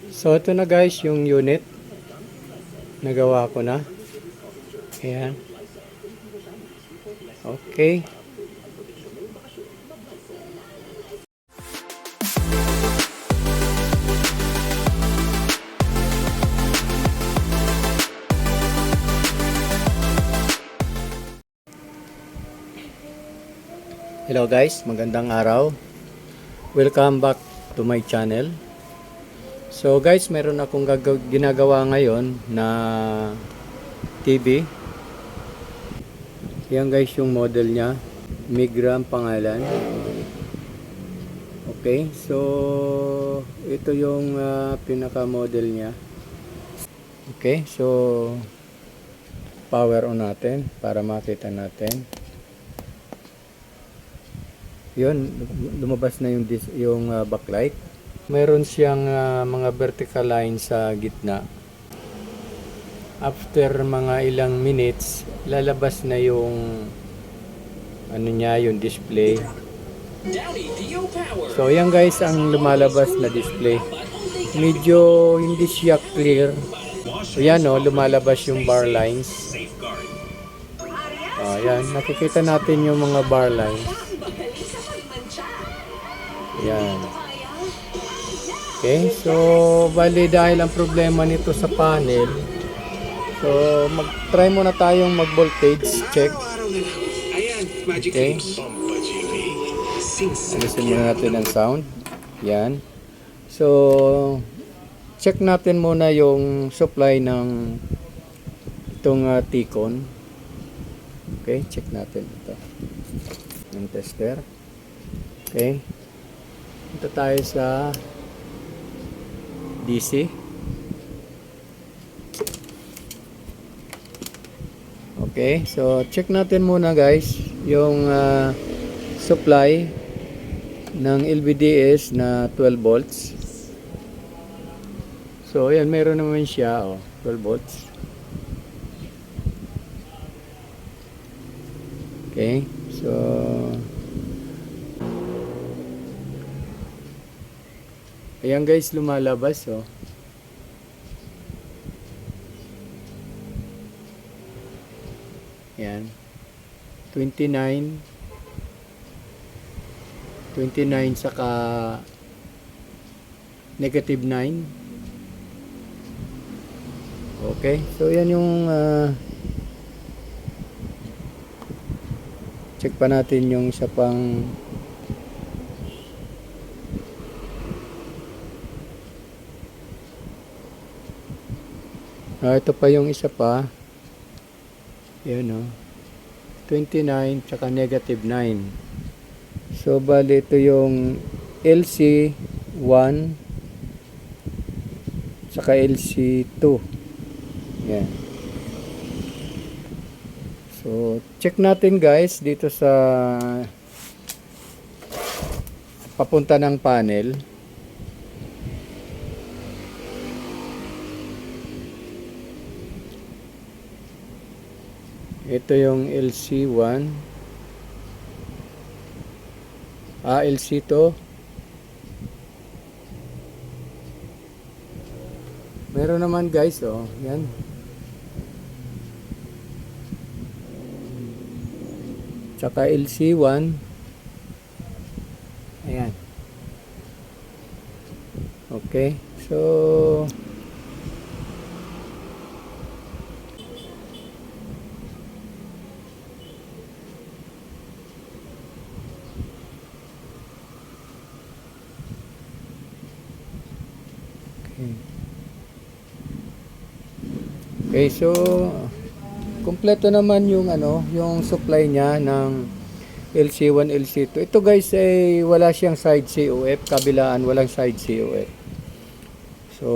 So ito na guys yung unit. Nagawa ko na. Ayan. Okay. Hello guys, magandang araw. Welcome back to my channel. So guys, meron akong ginagawa ngayon na TV. Yan guys yung model niya. Migra ang pangalan. Okay, so ito yung pinaka model niya. Okay, so power on natin para makita natin. Yun, lumabas na yung backlight. Meron siyang mga vertical line sa gitna. After mga ilang minutes, lalabas na yung ano niya, yung display. So yan guys ang lumalabas na display. Medyo hindi siya clear. So yan lumalabas yung bar lines. Yan, nakikita natin yung mga bar lines. Yan. Okay, so bali dahil ang problema nito sa panel, so mag-try muna tayong mag-voltage check. Okay. Alisin muna natin ang sound. Yan. So check natin muna yung supply ng itong T-con. Okay, check natin ito. Yung tester. Okay. Punta tayo sa DC. Okay, so check natin muna guys yung supply ng LVDS na 12 volts. So ayan, meron naman siya 12 volts. Okay, so ayan guys, lumalabas Ayan. 29 saka negative 9. Okay, so yan yung check pa natin yung isa pang ito pa yung isa pa. Yan 29 tsaka negative 9. So bali ito yung LC1 tsaka LC2. Yan. So check natin guys dito sa papunta ng panel. Ito yung LC1. LC2. Meron naman guys, yan. Tsaka LC1. Ayan. Okay. So okay, so kompleto naman yung yung supply niya ng LC1, LC2. Ito guys ay wala siyang side COF, kabilaan walang side COF. So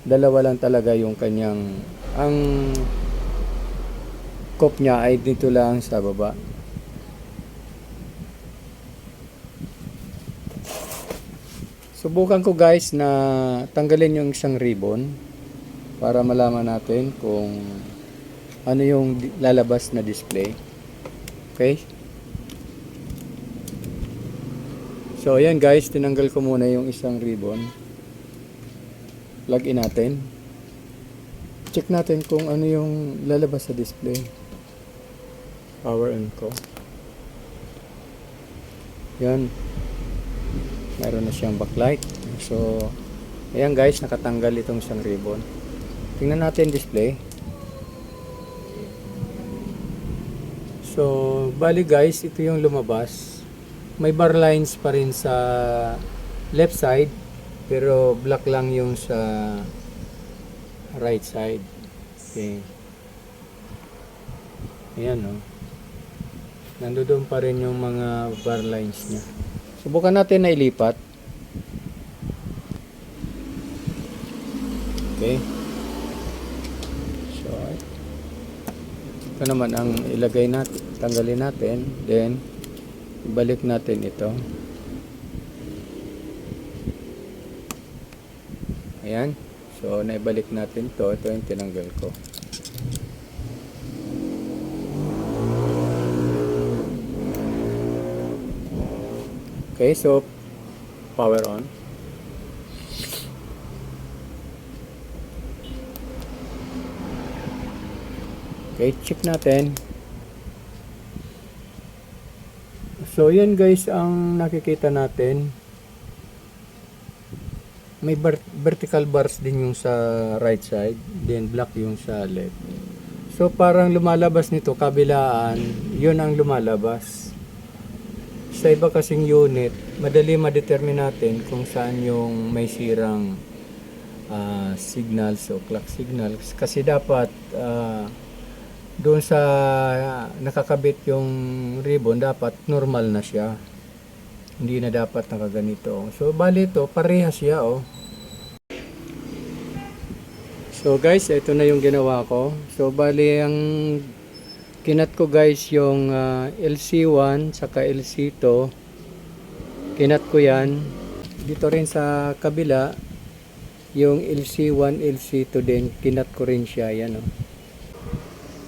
dalawa lang talaga yung kanyang ang COF niya ay dito lang sa baba. Subukan ko guys na tanggalin yung isang ribbon para malaman natin kung ano yung lalabas na display. Okay? So So ayan guys, tinanggal ko muna yung isang ribbon. Plug in natin. Check natin kung ano yung lalabas sa display. Power on ko. Yan. Meron na siyang backlight. So ayan guys, nakatanggal itong isang ribbon. Tingnan natin display. So bali guys, ito yung lumabas. May bar lines pa rin sa left side, pero black lang yung sa right side. Okay. Ayan, no. Nandoon pa rin yung mga bar lines niya. Subukan natin na ilipat. Okay. So, ito naman ang ilagay natin. Tanggalin natin. Then, ibalik natin ito. Ayan. So, naibalik natin to. Ito yung tinanggal ko. Okay, so power on. Okay, check natin. So, yan guys ang nakikita natin. May vertical bars din yung sa right side, then black yung sa left. So, parang lumalabas nito, kabilaan, yun ang lumalabas. Sa iba kasing unit, madali ma-determine natin kung saan yung may sirang signals o clock signals. Kasi dapat doon sa nakakabit yung ribbon, dapat normal na siya. Hindi na dapat nakaganito. So, bali ito, parehas siya, oh. So, guys, ito na yung ginawa ko. So, bali, ang kinat ko, guys, yung LC1 saka LC2. Kinat ko yan. Dito rin sa kabila, yung LC1, LC2 din, kinat ko rin siya. Yan, oh.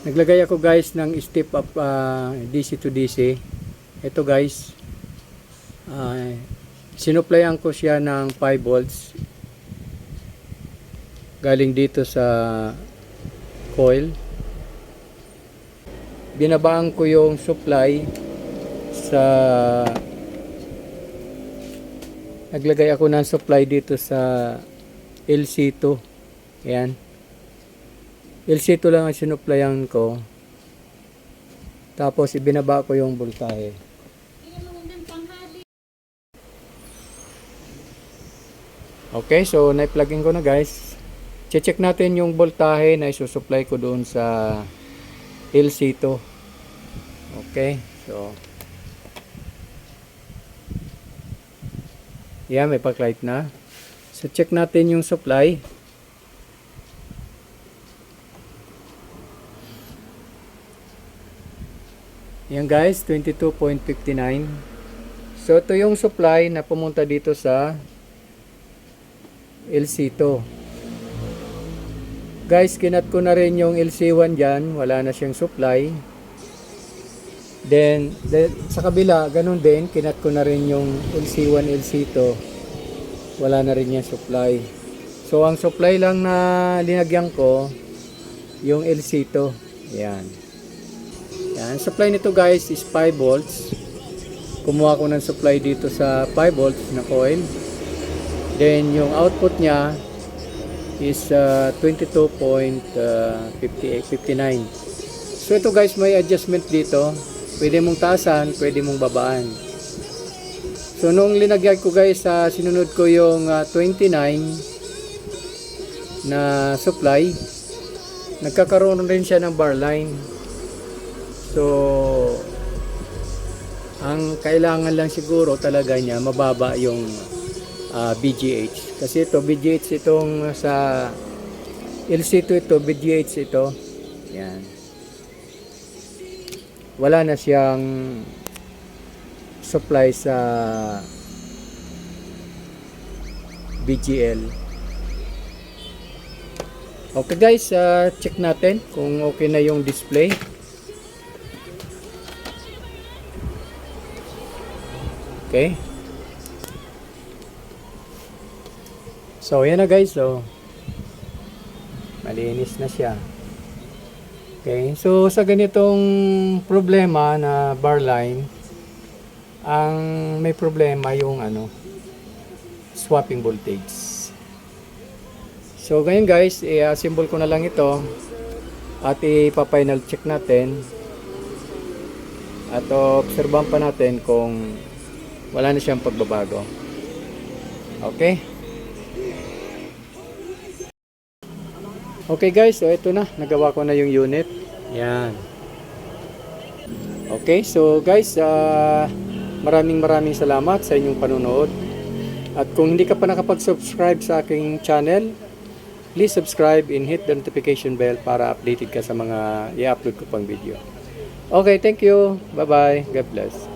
Naglagay ako guys ng step up DC to DC. Ito guys, sinuplayan ko siya ng 5 volts galing dito sa coil. Binabaan ko yung supply sa, naglagay ako ng supply dito sa LC2. Ayan, LC2 lang ang sinuplayan ko. Tapos ibinaba ko yung voltahe. Okay, so na-plugin ko na guys. Check natin yung voltahe na isusupply ko doon sa LC2. Okay, so yan, may backlight na. So check natin yung supply. Yan guys, 22.59. So ito yung supply na pumunta dito sa LC2. Guys, kinat ko na rin yung LC1 dyan. Wala na siyang supply. Then sa kabila, ganun din. Kinat ko na rin yung LC1, LC2. Wala na rin yung supply. So ang supply lang na linagyan ko, yung LC2. Yan. Yan, supply nito guys is 5 volts. Kumuha ko ng supply dito sa 5 volts na coil. Then yung output niya is 22.59. So ito guys, may adjustment dito. Pwede mong taasan, pwede mong babaan. So nung linagyan ko guys, sinunod ko yung 29 na supply. Nagkakaroon rin siya ng bar line. So, ang kailangan lang siguro talaga niya, mababa yung BGH. Kasi ito, BGH itong sa LC2 ito, BGH ito. Yan. Wala na siyang supply sa BGL. Okay guys, check natin kung okay na yung display. Okay. So, yan na guys. So, malinis na siya. Okay. So, sa ganitong problema na bar line, ang may problema yung swapping voltage. So, ganyan guys, i-assemble ko na lang ito at ipa-final check natin at obserbahan pa natin kung wala na siyang pagbabago. Okay? Okay guys, so ito na, nagawa ko na yung unit. Yan. Okay, so guys, maraming salamat sa inyong panonood. At kung hindi ka pa nakapag-subscribe sa aking channel, please subscribe and hit the notification bell para updated ka sa mga i-upload ko pang video. Okay, thank you. Bye-bye. God bless.